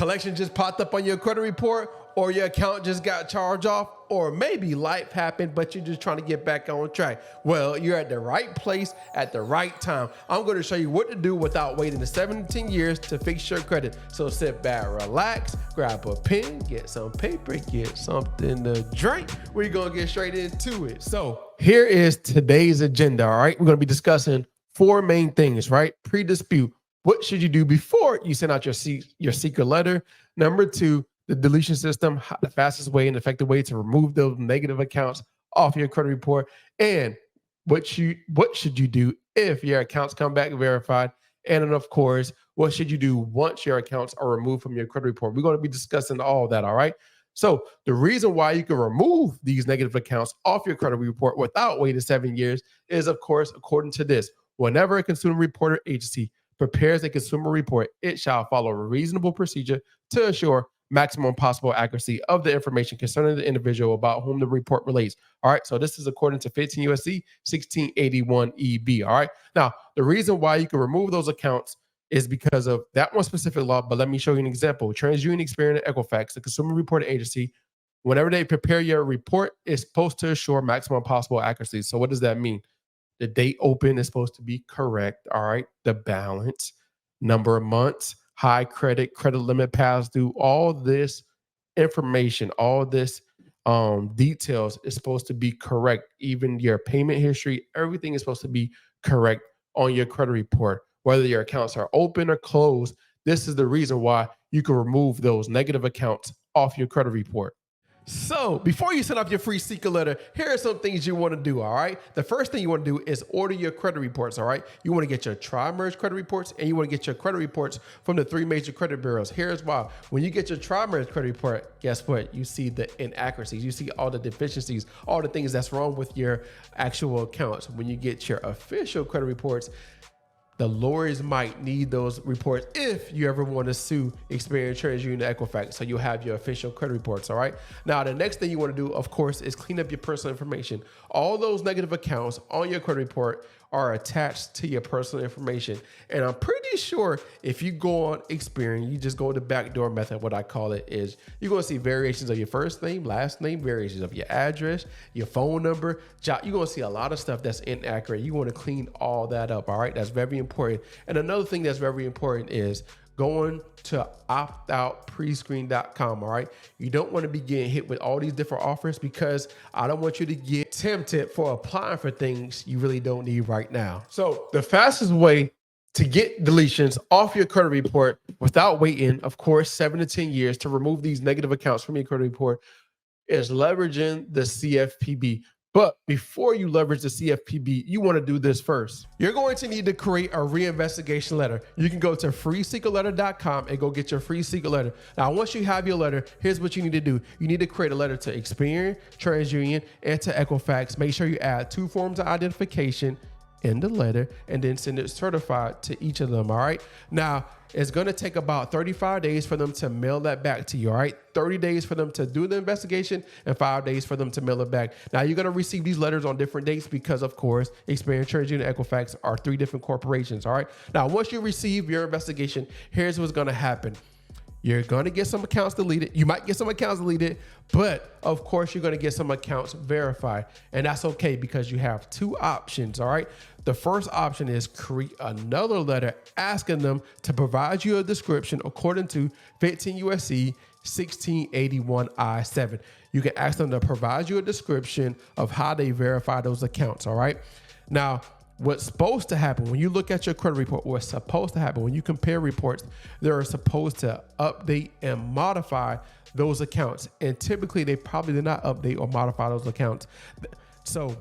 Collection just popped up on your credit report, or your account just got charged off, or maybe life happened, but you're just trying to get back on track. Well, you're at the right place at the right time. I'm going to show you what to do without waiting 17 years to fix your credit. So sit back, relax, grab a pen, get some paper, get something to drink. We're going to get straight into it. So here is today's agenda, all right? We're going to be discussing four main things, right? Pre-dispute. What should you do before you send out your secret letter? Number two, the deletion system, the fastest way and effective way to remove those negative accounts off your credit report. And what should you do if your accounts come back verified? And then, of course, what should you do once your accounts are removed from your credit report? We're going to be discussing all of that, all right? So the reason why you can remove these negative accounts off your credit report without waiting 7 years is, of course, according to this. Whenever a consumer reporter agency prepares a consumer report, it shall follow a reasonable procedure to assure maximum possible accuracy of the information concerning the individual about whom the report relates. All right, so this is according to 15 USC 1681 EB. All right, now the reason why you can remove those accounts is because of that one specific law, but let me show you an example. TransUnion, Experian, and Equifax, the consumer reporting agency, whenever they prepare your report, is supposed to assure maximum possible accuracy. So what does that mean? The date open is supposed to be correct. All right. The balance, number of months, high credit limit past due, all this information, all this details is supposed to be correct. Even your payment history, everything is supposed to be correct on your credit report, whether your accounts are open or closed. This is the reason why you can remove those negative accounts off your credit report. So before you send off your free secret letter, here are some things you want to do, all right? The first thing you want to do is order your credit reports, all right? You want to get your Tri-Merge credit reports, and you want to get your credit reports from the 3 major credit bureaus. Here's why. When you get your Tri-Merge credit report, guess what? You see the inaccuracies. You see all the deficiencies, all the things that's wrong with your actual accounts. When you get your official credit reports, the lawyers might need those reports if you ever want to sue Experian, TransUnion, Equifax. So you'll have your official credit reports, all right? Now, the next thing you want to do, of course, is clean up your personal information. All those negative accounts on your credit report are attached to your personal information. And I'm pretty sure if you go on Experian, you just go the backdoor method, what I call it is, you're going to see variations of your first name, last name, variations of your address, your phone number, job. You're going to see a lot of stuff that's inaccurate. You want to clean all that up, all right? That's very important. And another thing that's very important is going to optoutprescreen.com, all right? You don't want to be getting hit with all these different offers because I don't want you to get tempted for applying for things you really don't need right now. So the fastest way to get deletions off your credit report without waiting, of course, 7 to 10 years to remove these negative accounts from your credit report is leveraging the CFPB. But before you leverage the CFPB, you want to do this first. You're going to need to create a reinvestigation letter. You can go to freesecretletter.com and go get your free secret letter. Now, once you have your letter, here's what you need to do. You need to create a letter to Experian, TransUnion, and to Equifax. Make sure you add 2 forms of identification in the letter and then send it certified to each of them, all right? Now, it's going to take about 35 days for them to mail that back to you, all right? 30 days for them to do the investigation and 5 days for them to mail it back. Now, you're going to receive these letters on different dates because, of course, Experian, TransUnion, and Equifax are 3 different corporations, all right? Now, once you receive your investigation, here's what's going to happen. You're going to get some accounts deleted. You might get some accounts deleted, but of course you're going to get some accounts verified. And that's okay because you have 2 options, all right? The first option is create another letter asking them to provide you a description according to 15 USC 1681 I-7. You can ask them to provide you a description of how they verify those accounts, all right? Now, what's supposed to happen when you look at your credit report, what's supposed to happen when you compare reports, they're supposed to update and modify those accounts. And typically they probably did not update or modify those accounts. So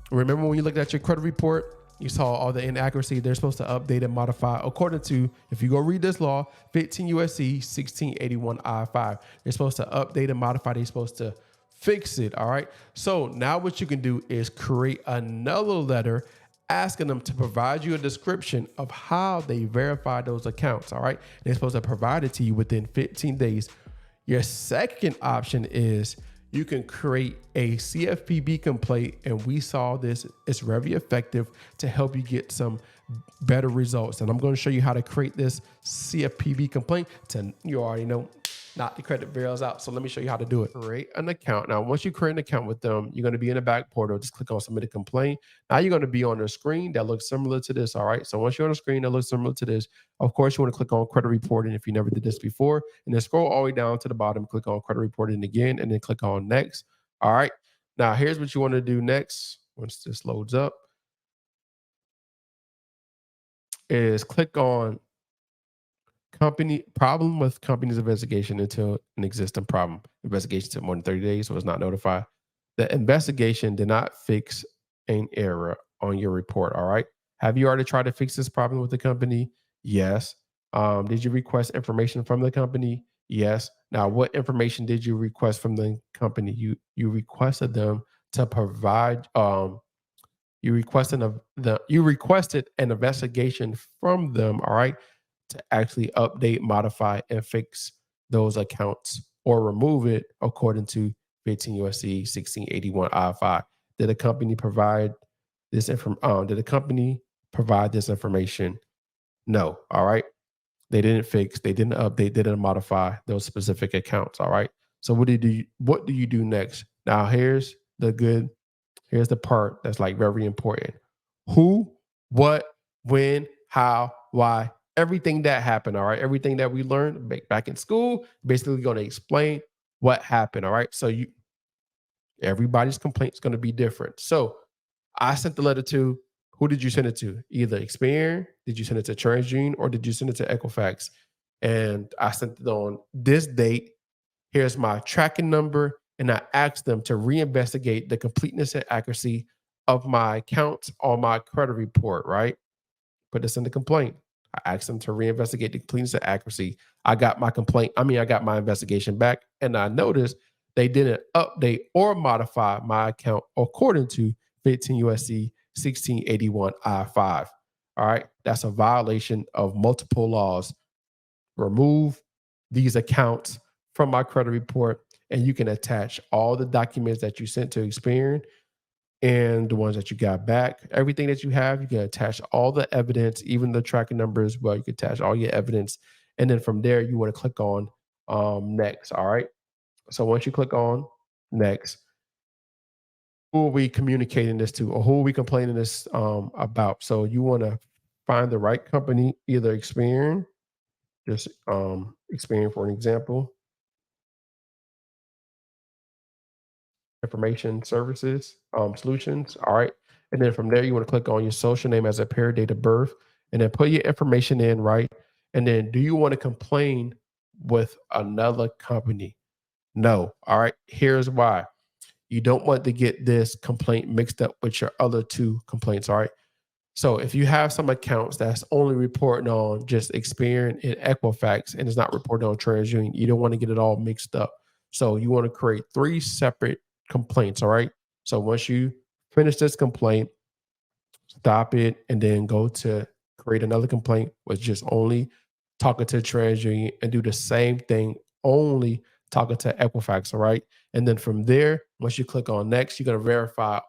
remember when you looked at your credit report, you saw all the inaccuracy. They're supposed to update and modify according to, if you go read this law, 15 USC 1681 I-5. They're supposed to update and modify. They're supposed to fix it, all right? So now what you can do is create another letter asking them to provide you a description of how they verify those accounts, all right? They're supposed to provide it to you within 15 days. Your second option is you can create a CFPB complaint. And we saw this, it's very effective to help you get some better results. And I'm going to show you how to create this CFPB complaint to, you already know, knock the credit bureaus out. So let me show you how to do it. Create an account. Now, once you create an account with them, you're going to be in the back portal. Just click on submit a complaint. Now you're going to be on a screen that looks similar to this. All right. So once you're on a screen that looks similar to this, of course, you want to click on credit reporting if you never did this before, and then scroll all the way down to the bottom, click on credit reporting again, and then click on next. All right. Now here's what you want to do next. Once this loads up, is click on company problem with company's investigation into an existing problem. Investigation took more than 30 days, so it's not notified. The investigation did not fix an error on your report. All right. Have you already tried to fix this problem with the company? Yes. Did you request information from the company? Yes. Now, what information did you request from the company? You requested them to provide you requested an investigation from them, all right, to actually update, modify, and fix those accounts or remove it according to 15 USC 1681 I5. Did the company provide this information? No. All right. They didn't fix, they didn't update, they didn't modify those specific accounts. All right. So what do you do next? Now here's the part that's like very important. Who, what, when, how, why, everything that happened. All right. Everything that we learned back in school, basically going to explain what happened. All right. So everybody's complaint is going to be different. So I sent the letter to, who did you send it to? Either Experian, did you send it to TransUnion, or did you send it to Equifax? And I sent it on this date. Here's my tracking number. And I asked them to reinvestigate the completeness and accuracy of my accounts on my credit report, right? Put this in the complaint. I asked them to reinvestigate the completeness and accuracy. I got my investigation back, and I noticed they didn't update or modify my account according to 15 USC 1681 I5. All right. That's a violation of multiple laws. Remove these accounts from my credit report, and you can attach all the documents that you sent to Experian and the ones that you got back. Everything that you have, you can attach all the evidence, even the tracking numbers. Well, you can attach all your evidence. And then from there, you want to click on next. All right. So once you click on next, who are we communicating this to, or who are we complaining this about? So you want to find the right company, either Experian, just Experian for an example, information services, solutions. All right. And then from there, you want to click on your social name as a pair, date of birth, and then put your information in, right? And then do you want to complain with another company? No. All right. Here's why. You don't want to get this complaint mixed up with your other two complaints. All right. So if you have some accounts that's only reporting on just Experian and Equifax and it's not reporting on TransUnion, you don't want to get it all mixed up. So you want to create 3 separate complaints. All right. So once you finish this complaint, stop it, and then go to create another complaint with just only talking to TransUnion, and do the same thing, only talking to Equifax. All right. And then from there, once you click on next, you're going to verify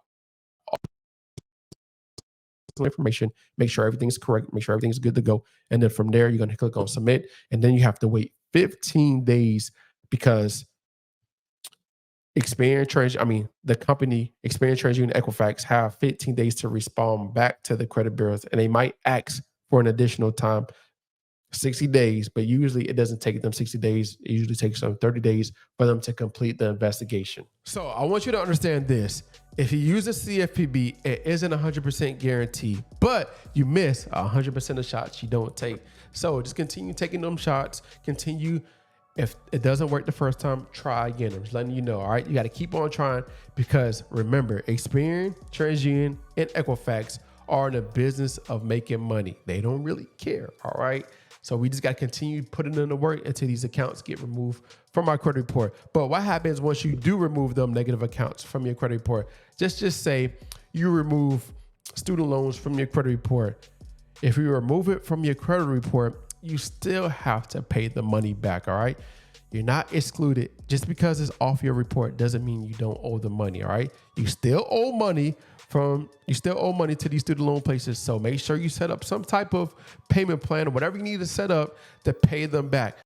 information, make sure everything's correct, make sure everything's good to go. And then from there, you're going to click on submit. And then you have to wait 15 days because the company Experian, TransUnion, Equifax have 15 days to respond back to the credit bureaus, and they might ask for an additional time, 60 days, but usually it doesn't take them 60 days. It usually takes them 30 days for them to complete the investigation. So I want you to understand this. If you use a CFPB, it isn't 100% guaranteed, but you miss 100% of shots you don't take. So just continue taking them shots, continue. If it doesn't work the first time, try again. I'm just letting you know, all right? You got to keep on trying because remember, Experian, TransUnion, and Equifax are in the business of making money. They don't really care, all right? So we just got to continue putting in the work until these accounts get removed from our credit report. But what happens once you do remove them negative accounts from your credit report? Just say you remove student loans from your credit report. If you remove it from your credit report, you still have to pay the money back, all right? You're not excluded. Just because it's off your report doesn't mean you don't owe the money. All right. You still owe money to these student loan places. So make sure you set up some type of payment plan or whatever you need to set up to pay them back.